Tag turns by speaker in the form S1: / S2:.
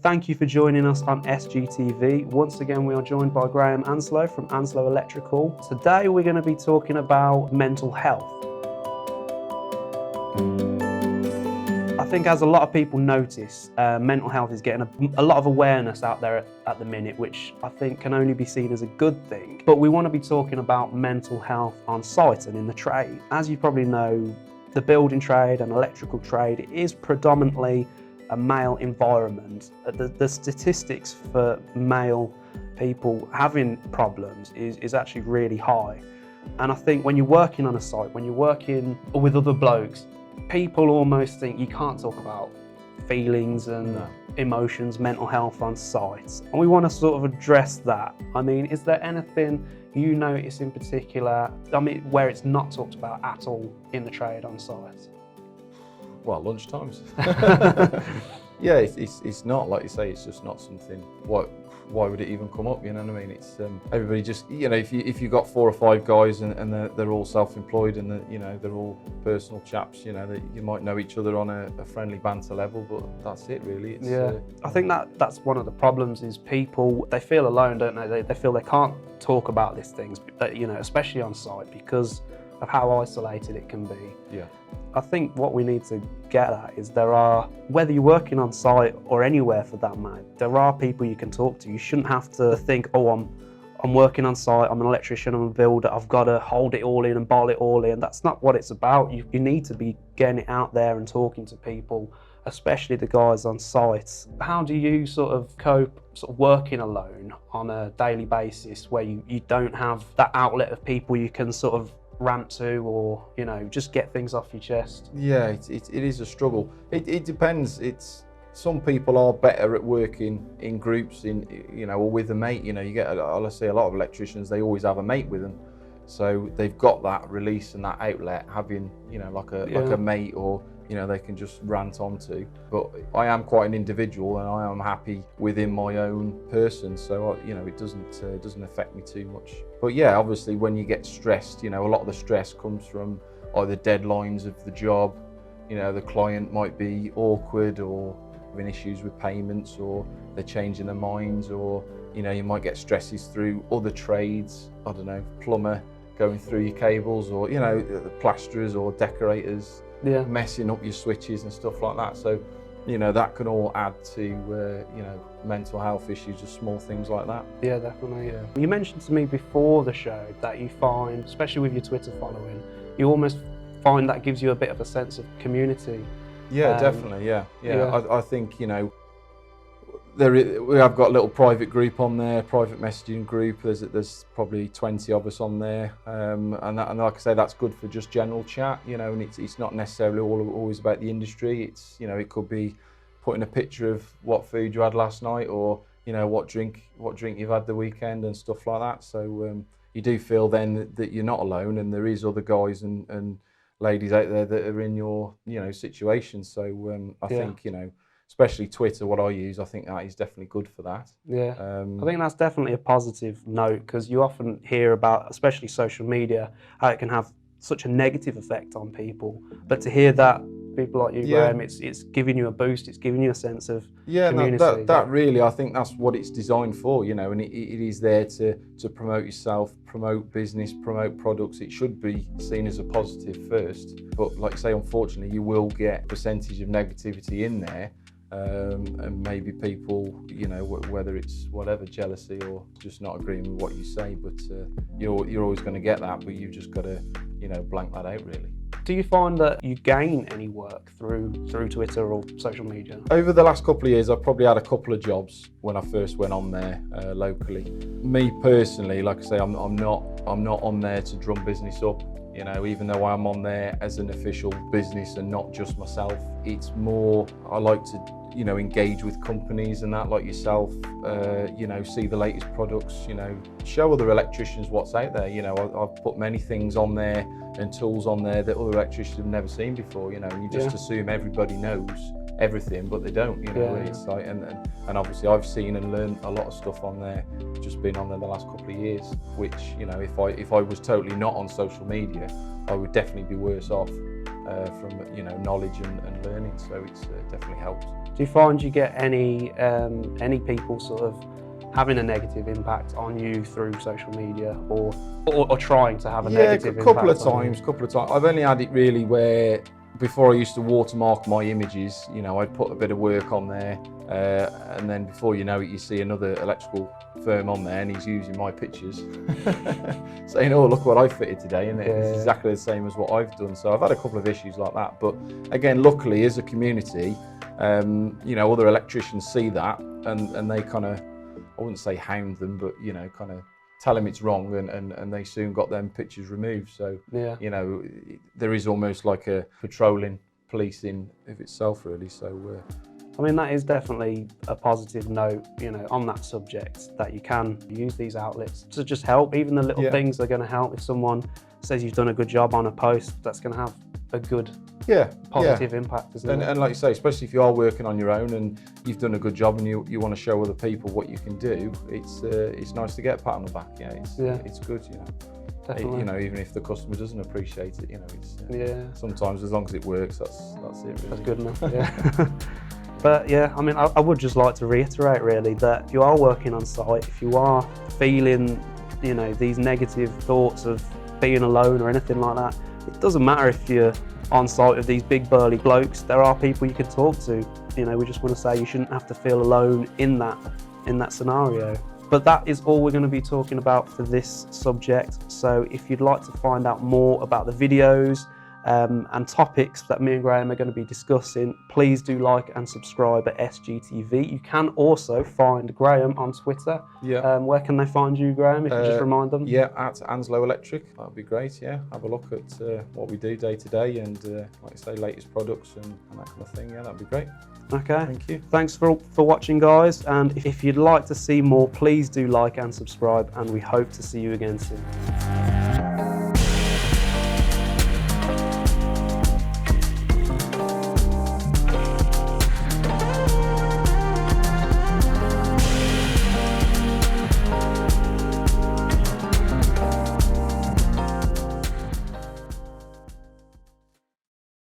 S1: Thank you for joining us on SGTV. Once again, we are joined by Graham Anslow from Anslow Electrical. Today, we're going to be talking about mental health. I think as a lot of people notice, mental health is getting a lot of awareness out there at the minute, which I think can only be seen as a good thing. But we want to be talking about mental health on site and in the trade. As you probably know, the building trade and electrical trade is predominantly a male environment. The statistics for male people having problems is actually really high. And I think when you're working on a site, when you're working with other blokes, people almost think you can't talk about feelings and emotions, mental health on site. And we want to sort of address that. I mean, is there anything you notice in particular, where it's not talked about at all in the trade on site?
S2: Well, lunchtimes. Yeah, it's not, like you say, it's just not something. Why would it even come up? You know what I mean? It's everybody just, you know, if you've got 4 or 5 guys and they're all self-employed and they're all personal chaps, you know, that you might know each other on a friendly banter level, but that's it really. It's,
S1: I think that's one of the problems is people, they feel alone, don't they? They feel they can't talk about these things, you know, especially on site because of how isolated it can be.
S2: Yeah.
S1: I think what we need to get at is whether you're working on site or anywhere for that matter, there are people you can talk to. You shouldn't have to think, oh, I'm working on site, I'm an electrician, I'm a builder, I've got to hold it all in and bottle it all in. That's not what it's about. You need to be getting it out there and talking to people, especially the guys on site. How do you sort of cope working alone on a daily basis where you don't have that outlet of people you can sort of rant to, or just get things off your chest?
S2: Yeah, it is a struggle. It depends. Some people are better at working in groups, or with a mate. You get, let's say, a lot of electricians, they always have a mate with them, so they've got that release and that outlet, having like a mate, or they can just rant onto. But I am quite an individual, and I am happy within my own person, so it doesn't affect me too much. But yeah, obviously when you get stressed, a lot of the stress comes from either deadlines of the job, the client might be awkward or having issues with payments, or they're changing their minds, or you might get stresses through other trades, I don't know, plumber going through your cables, or the plasterers or decorators messing up your switches and stuff like that. So that can all add to mental health issues, just small things like that.
S1: Yeah, definitely. Yeah. You mentioned to me before the show that you find, especially with your Twitter following, you almost find that gives you a bit of a sense of community.
S2: Yeah, definitely. Yeah. I think we have got a little private group on there, private messaging group. There's probably 20 of us on there, and like I say, that's good for just general chat. And it's not necessarily always about the industry. It's it could be putting a picture of what food you had last night, or what drink you've had the weekend and stuff like that. So you do feel then that you're not alone, and there is other guys and ladies out there that are in your situation. So I think especially Twitter, what I use, I think that is definitely good for that.
S1: Yeah, I think that's definitely a positive note, because you often hear about, especially social media, how it can have such a negative effect on people. But to hear that people like you, Graham, it's giving you a boost, it's giving you a sense of community.
S2: No, that really, I think that's what it's designed for, and it is there to promote yourself, promote business, promote products. It should be seen as a positive first. But like I say, unfortunately, you will get a percentage of negativity in there. And maybe people, whether it's whatever, jealousy or just not agreeing with what you say, but you're always going to get that, but you've just got to, blank that out really.
S1: Do you find that you gain any work through Twitter or social media?
S2: Over the last couple of years, I've probably had a couple of jobs when I first went on there locally. Me personally, like I say, I'm not on there to drum business up. Even though I'm on there as an official business and not just myself, it's more, I like to, engage with companies and that, like yourself, see the latest products, show other electricians what's out there. I've put many things on there and tools on there that other electricians have never seen before, and you just assume everybody knows everything, but they don't, It's like, and obviously I've seen and learned a lot of stuff on there, just been on there the last couple of years, which, if I was totally not on social media, I would definitely be worse off. from knowledge and learning. So it's definitely helped.
S1: Do you find you get any people sort of having a negative impact on you through social media, or trying to have a negative impact?
S2: Yeah, couple of times. I've only had it really where before I used to watermark my images, I'd put a bit of work on there, and then before you know it, you see another electrical firm on there and he's using my pictures, saying, oh, look what I fitted today, and it's exactly the same as what I've done. So I've had a couple of issues like that, but again, luckily as a community, other electricians see that and they kind of, I wouldn't say hound them, but kind of tell them it's wrong, and they soon got them pictures removed. So there is almost like a patrolling, policing of itself, really. So
S1: I mean, that is definitely a positive note, on that subject, that you can use these outlets to just help. Even the little things are going to help. If someone says you've done a good job on a post, that's going to have a good positive impact, isn't it?
S2: And like you say, especially if you are working on your own and you've done a good job and you want to show other people what you can do, it's nice to get a pat on the back. It's good,
S1: Definitely.
S2: Even if the customer doesn't appreciate it, it's sometimes as long as it works, that's it, really.
S1: That's good enough. Yeah. But I mean, I would just like to reiterate really that if you are working on site, if you are feeling these negative thoughts of being alone or anything like that, it doesn't matter if you're on site with these big burly blokes. There are people you can talk to. We just want to say you shouldn't have to feel alone in that scenario. But that is all we're going to be talking about for this subject. So if you'd like to find out more about the videos and topics that me and Graham are going to be discussing, please do like and subscribe at SGTV. You can also find Graham on Twitter. Where can they find you, Graham, if you just remind them?
S2: At Anslow Electric. That'd be great. Have a look at what we do day to day, and like I say, latest products and that kind of thing. That'd be great.
S1: Okay.
S2: Thank you.
S1: Thanks for watching, guys. And if you'd like to see more, please do like and subscribe, and we hope to see you again soon.